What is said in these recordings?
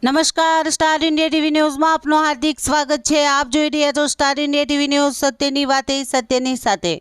નમસ્કાર, star India TV ન્યૂઝમાં આપનું હાર્દિક સ્વાગત છે। આપ જોઈ રહ્યા છો સ્ટાર ઇન્ડિયા ટીવી ન્યૂઝ, સત્યની વાતે સત્યની સાથે।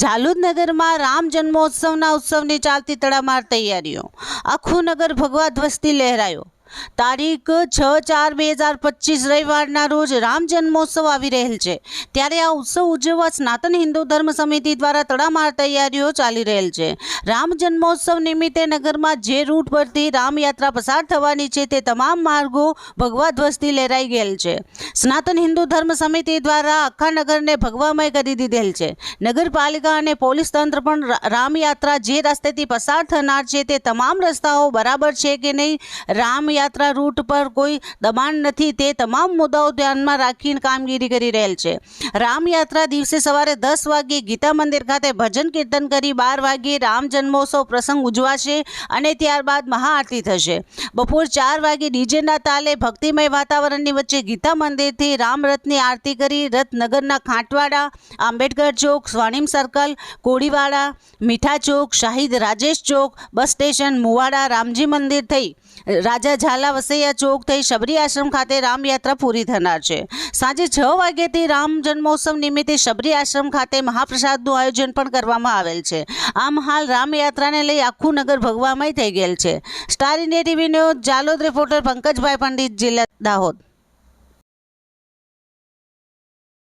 ઝાલોદ નગરમાં રામ જન્મોત્સવના ઉત્સવની ચાલતી તડામાર તૈયારીઓ, આખું નગર ભગવા ધ્વજથી લહેરાયો। તારીખ 6/4/2025 રવિવારના રોજ રામ જન્મોત્સવ આવી રહેલ છે, ત્યારે આ ઉત્સવ ઉજવવા સનાતન હિન્દુ ધર્મ સમિતિ દ્વારા તડામાર તૈયારીઓ ચાલી રહેલ છે। રામ જન્મોત્સવ નિમિત્તે નગરમાં જે રૂટ પરથી રામયાત્રા પસાર થવાની છે તે તમામ માર્ગો ભગવા ધ્વજથી લહેરાઈ ગયેલ છે। સનાતન હિન્દુ ધર્મ સમિતિ દ્વારા આખા નગરને ભગવામય કરી દીધેલ છે। નગરપાલિકા અને પોલીસ તંત્ર પણ રામયાત્રા જે રસ્તેથી પસાર થનાર છે તે તમામ રસ્તાઓ બરાબર છે કે નહીં, રામયાત્રા રૂટ પર કોઈ દબાણ નથી, તે તમામ મુદ્દાઓ ધ્યાનમાં રાખીને કામગીરી કરી રહેલ છે। રામયાત્રા દિવસે સવારે 10 વાગ્યે ગીતા મંદિર ખાતે ભજન કીર્તન કરી 12 વાગ્યે રામ જન્મોત્સવ પ્રસંગ ઉજવાશે અને ત્યારબાદ મહાઆરતી થશે। બપોર 4 વાગ્યે ડીજેના તાલે ભક્તિમય વાતાવરણની વચ્ચે ગીતા મંદિરથી રામરથની આરતી કરી રથ નગરના ખાંટવાડા, આંબેડકર ચોક, સ્વર્ણિમ સર્કલ, કોડીવાડા, મીઠા ચોક, શાહિદ રાજેશ ચોક, બસ સ્ટેશન, મુવાડા, રામજી મંદિર થઈ રાજા ઝાલા વસૈયા ચોક થઈ શબરી આશ્રમ ખાતે રામયાત્રા પૂરી થનાર છે। સાંજે 6 વાગ્યાથી રામ જન્મોત્સવ નિમિત્તે શબરી આશ્રમ ખાતે મહાપ્રસાદનું આયોજન પણ કરવામાં આવેલ છે। આમ હાલ રામયાત્રાને લઈ આખું નગર ભગવામય થઈ ગયેલ છે। Star India TV news Jhalod reporter Pankajbhai Pandit, જિલ્લા દાહોદ।